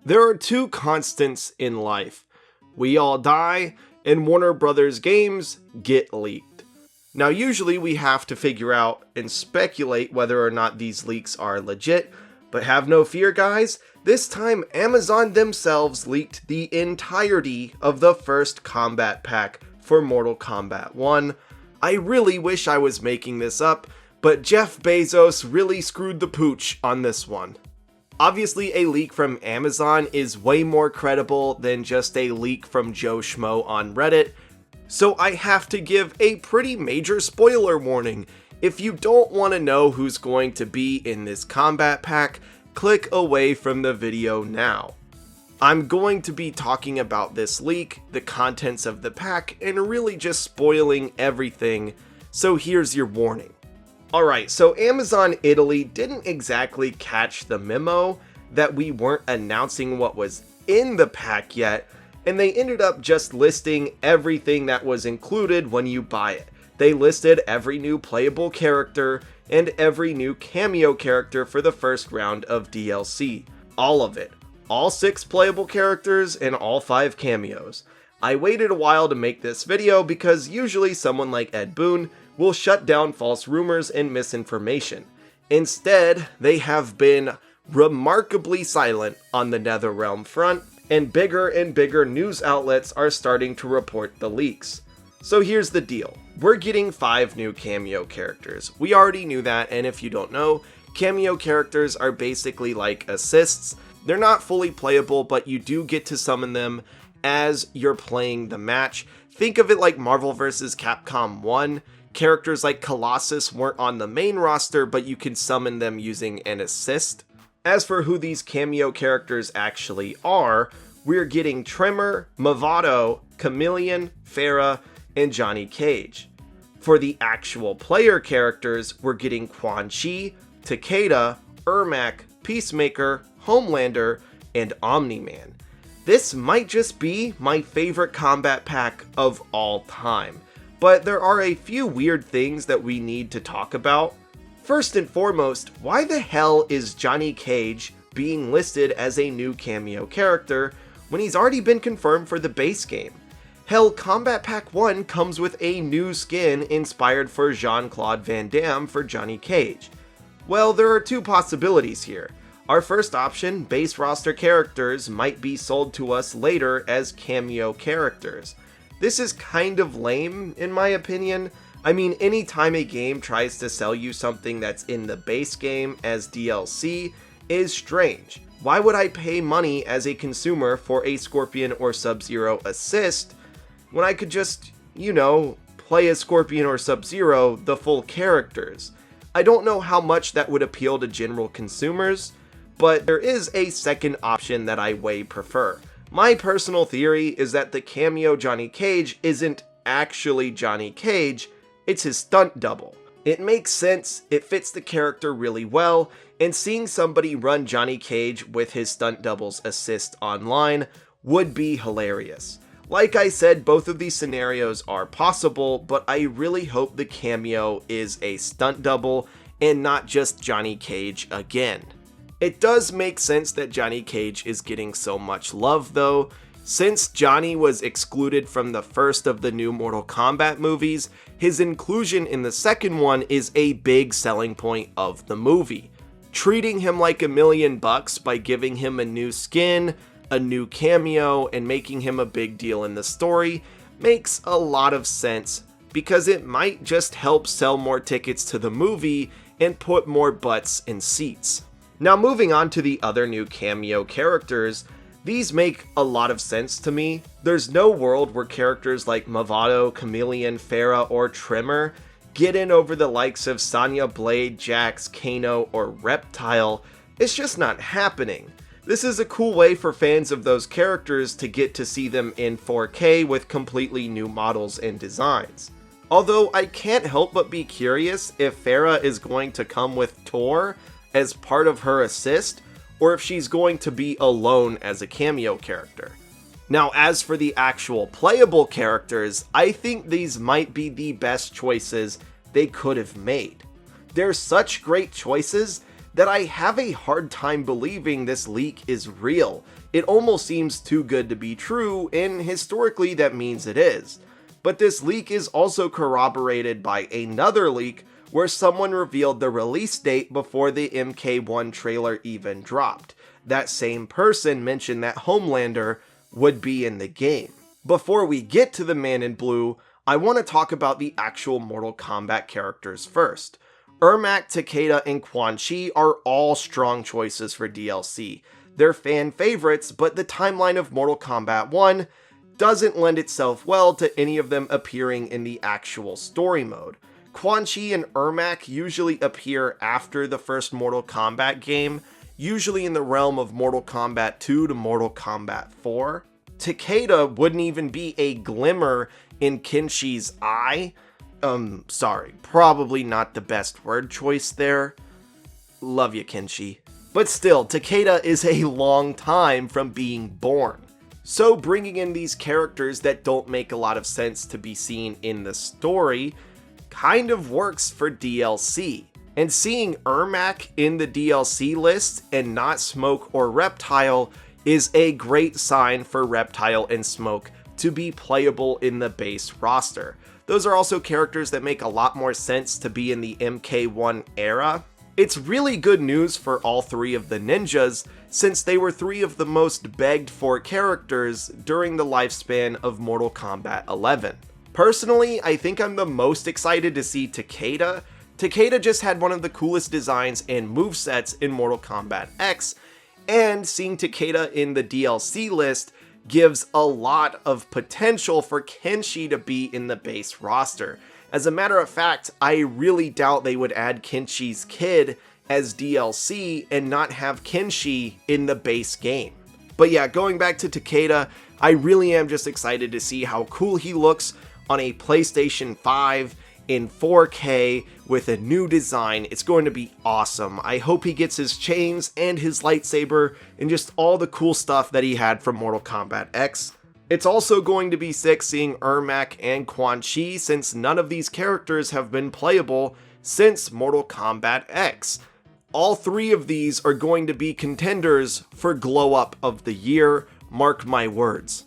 There are two constants in life. We all die, and Warner Brothers games get leaked. Now usually we have to figure out and speculate whether or not these leaks are legit, but have no fear guys, this time Amazon themselves leaked the entirety of the first Kombat pack for Mortal Kombat 1. I really wish I was making this up, but Jeff Bezos really screwed the pooch on this one. Obviously, a leak from Amazon is way more credible than just a leak from Joe Schmo on Reddit, so I have to give a pretty major spoiler warning. If you don't want to know who's going to be in this Kombat pack, click away from the video now. I'm going to be talking about this leak, the contents of the pack, and really just spoiling everything, so here's your warning. Alright, so Amazon Italy didn't exactly catch the memo that we weren't announcing what was in the pack yet, and they ended up just listing everything that was included when you buy it. They listed every new playable character and every new cameo character for the first round of DLC. All of it. All 6 playable characters and all 5 cameos. I waited a while to make this video because usually someone like Ed Boon will shut down false rumors and misinformation. Instead, they have been remarkably silent on the NetherRealm front, and bigger news outlets are starting to report the leaks. So here's the deal. We're getting 5 new cameo characters. We already knew that, and if you don't know, cameo characters are basically like assists. They're not fully playable, but you do get to summon them as you're playing the match. Think of it like Marvel vs. Capcom 1. Characters like Colossus weren't on the main roster, but you can summon them using an assist. As for who these cameo characters actually are, we're getting Tremor, Movado, Chameleon, Farah, and Johnny Cage. For the actual player characters, we're getting Quan Chi, Takeda, Ermac, Peacemaker, Homelander, and Omni-Man. This might just be my favorite Kombat pack of all time. But there are a few weird things that we need to talk about. First and foremost, why the hell is Johnny Cage being listed as a new cameo character when he's already been confirmed for the base game? Hell, Kombat Pack 1 comes with a new skin inspired for Jean-Claude Van Damme for Johnny Cage. Well, there are 2 possibilities here. Our first option, base roster characters, might be sold to us later as cameo characters. This is kind of lame, in my opinion. I mean, anytime a game tries to sell you something that's in the base game as DLC is strange. Why would I pay money as a consumer for a Scorpion or Sub-Zero assist when I could just, play as Scorpion or Sub-Zero the full characters? I don't know how much that would appeal to general consumers, but there is a second option that I way prefer. My personal theory is that the cameo Johnny Cage isn't actually Johnny Cage, it's his stunt double. It makes sense, it fits the character really well, and seeing somebody run Johnny Cage with his stunt double's assist online would be hilarious. Like I said, both of these scenarios are possible, but I really hope the cameo is a stunt double and not just Johnny Cage again. It does make sense that Johnny Cage is getting so much love though. Since Johnny was excluded from the first of the new Mortal Kombat movies, his inclusion in the second one is a big selling point of the movie. Treating him like $1 million by giving him a new skin, a new cameo, and making him a big deal in the story makes a lot of sense because it might just help sell more tickets to the movie and put more butts in seats. Now moving on to the other new cameo characters, these make a lot of sense to me. There's no world where characters like Movado, Chameleon, Farah, or Tremor get in over the likes of Sonya Blade, Jax, Kano, or Reptile. It's just not happening. This is a cool way for fans of those characters to get to see them in 4K with completely new models and designs. Although I can't help but be curious if Farah is going to come with Tor as part of her assist, or if she's going to be alone as a cameo character. Now, as for the actual playable characters, I think these might be the best choices they could have made. They're such great choices that I have a hard time believing this leak is real. It almost seems too good to be true, and historically that means it is. But this leak is also corroborated by another leak where someone revealed the release date before the MK1 trailer even dropped. That same person mentioned that Homelander would be in the game. Before we get to the Man in Blue, I want to talk about the actual Mortal Kombat characters first. Ermac, Takeda, and Quan Chi are all strong choices for DLC. They're fan favorites, but the timeline of Mortal Kombat 1 doesn't lend itself well to any of them appearing in the actual story mode. Quan Chi and Ermac usually appear after the first Mortal Kombat game, usually in the realm of Mortal Kombat 2 to Mortal Kombat 4. Takeda wouldn't even be a glimmer in Kenshi's eye. Sorry, probably not the best word choice there. Love you, Kenshi. But still, Takeda is a long time from being born. So bringing in these characters that don't make a lot of sense to be seen in the story kind of works for DLC. And seeing Ermac in the DLC list and not Smoke or Reptile is a great sign for Reptile and Smoke to be playable in the base roster. Those are also characters that make a lot more sense to be in the MK1 era. It's really good news for all three of the ninjas, since they were three of the most begged for characters during the lifespan of Mortal Kombat 11. Personally, I think I'm the most excited to see Takeda. Takeda just had one of the coolest designs and movesets in Mortal Kombat X, and seeing Takeda in the DLC list gives a lot of potential for Kenshi to be in the base roster. As a matter of fact, I really doubt they would add Kenshi's kid as DLC and not have Kenshi in the base game. But yeah, going back to Takeda, I really am just excited to see how cool he looks on a PlayStation 5 in 4K with a new design. It's going to be awesome. I hope he gets his chains and his lightsaber and just all the cool stuff that he had from Mortal Kombat X. It's also going to be sick seeing Ermac and Quan Chi, since none of these characters have been playable since Mortal Kombat X. All three of these are going to be contenders for Glow Up of the Year, mark my words.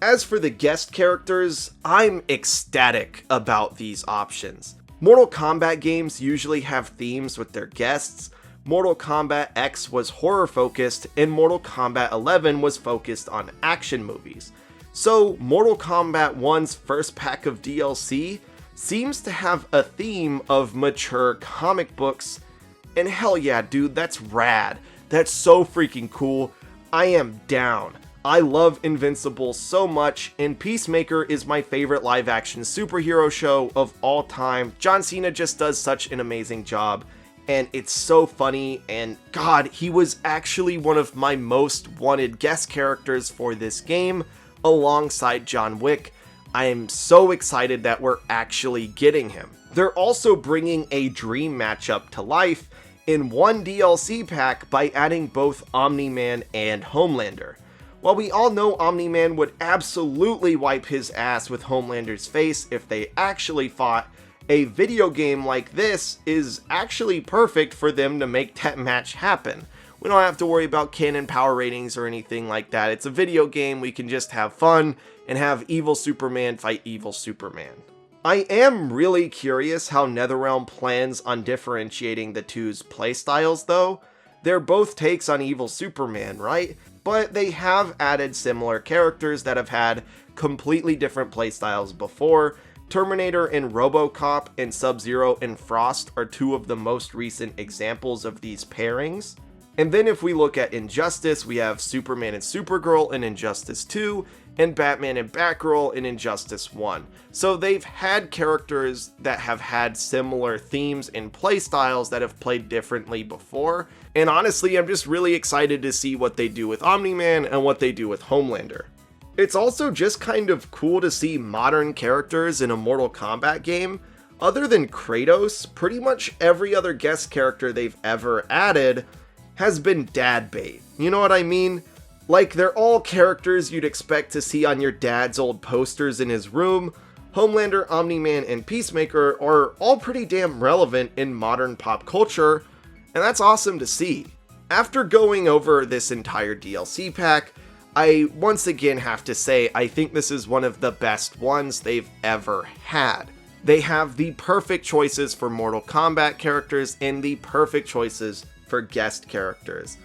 As for the guest characters, I'm ecstatic about these options. Mortal Kombat games usually have themes with their guests. Mortal Kombat X was horror focused, and Mortal Kombat 11 was focused on action movies. So Mortal Kombat 1's first pack of DLC seems to have a theme of mature comic books, and hell yeah, dude, that's rad. That's so freaking cool. I am down. I love Invincible so much, and Peacemaker is my favorite live-action superhero show of all time. John Cena just does such an amazing job, and it's so funny, and God, he was actually one of my most wanted guest characters for this game, alongside John Wick. I am so excited that we're actually getting him. They're also bringing a dream matchup to life in one DLC pack by adding both Omni-Man and Homelander. While we all know Omni-Man would absolutely wipe his ass with Homelander's face if they actually fought, a video game like this is actually perfect for them to make that match happen. We don't have to worry about canon power ratings or anything like that. It's a video game, we can just have fun and have evil Superman fight evil Superman. I am really curious how NetherRealm plans on differentiating the two's playstyles though. They're both takes on evil Superman, right? But they have added similar characters that have had completely different playstyles before. Terminator and RoboCop and Sub-Zero and Frost are two of the most recent examples of these pairings. And then if we look at Injustice, we have Superman and Supergirl in Injustice 2, and Batman and Batgirl in Injustice 1. So they've had characters that have had similar themes and playstyles that have played differently before. And honestly, I'm just really excited to see what they do with Omni-Man and what they do with Homelander. It's also just kind of cool to see modern characters in a Mortal Kombat game. Other than Kratos, pretty much every other guest character they've ever added has been dad bait. You know what I mean? Like, they're all characters you'd expect to see on your dad's old posters in his room. Homelander, Omni-Man, and Peacemaker are all pretty damn relevant in modern pop culture, and that's awesome to see. After going over this entire DLC pack, I once again have to say I think this is one of the best ones they've ever had. They have the perfect choices for Mortal Kombat characters and the perfect choices for guest characters.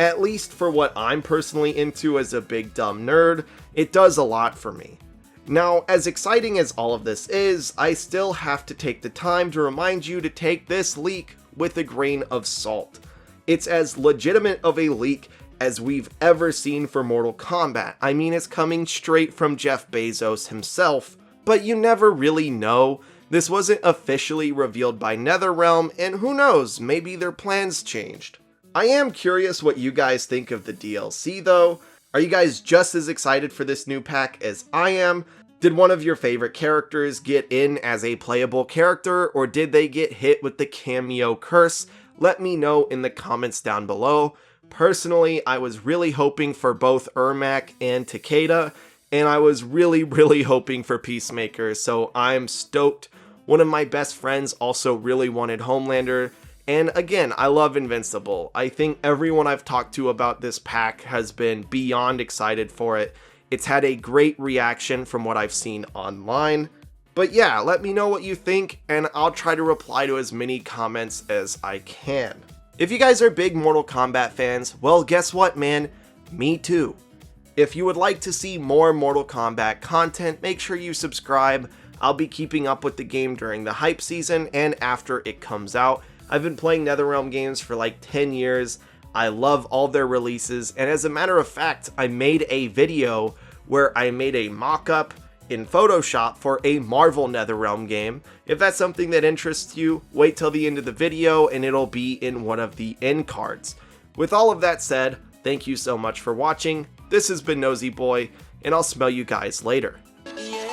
At least for what I'm personally into as a big dumb nerd, it does a lot for me. Now, as exciting as all of this is, I still have to take the time to remind you to take this leak with a grain of salt. It's as legitimate of a leak as we've ever seen for Mortal Kombat. I mean, it's coming straight from Jeff Bezos himself, but you never really know. This wasn't officially revealed by NetherRealm, and who knows, maybe their plans changed. I am curious what you guys think of the DLC though. Are you guys just as excited for this new pack as I am? Did one of your favorite characters get in as a playable character, or did they get hit with the cameo curse? Let me know in the comments down below. Personally, I was really hoping for both Ermac and Takeda, and I was really hoping for Peacemaker, so I'm stoked. One of my best friends also really wanted Homelander, and again, I love Invincible. I think everyone I've talked to about this pack has been beyond excited for it. It's had a great reaction from what I've seen online. But yeah, let me know what you think, and I'll try to reply to as many comments as I can. If you guys are big Mortal Kombat fans, well, guess what, man? Me too. If you would like to see more Mortal Kombat content, make sure you subscribe. I'll be keeping up with the game during the hype season and after it comes out. I've been playing NetherRealm games for like 10 years. I love all their releases, and as a matter of fact, I made a video where I made a mock-up in Photoshop for a Marvel NetherRealm game. If that's something that interests you, wait till the end of the video and it'll be in one of the end cards. With all of that said, thank you so much for watching. This has been Nosy Boy, and I'll smell you guys later. Yeah.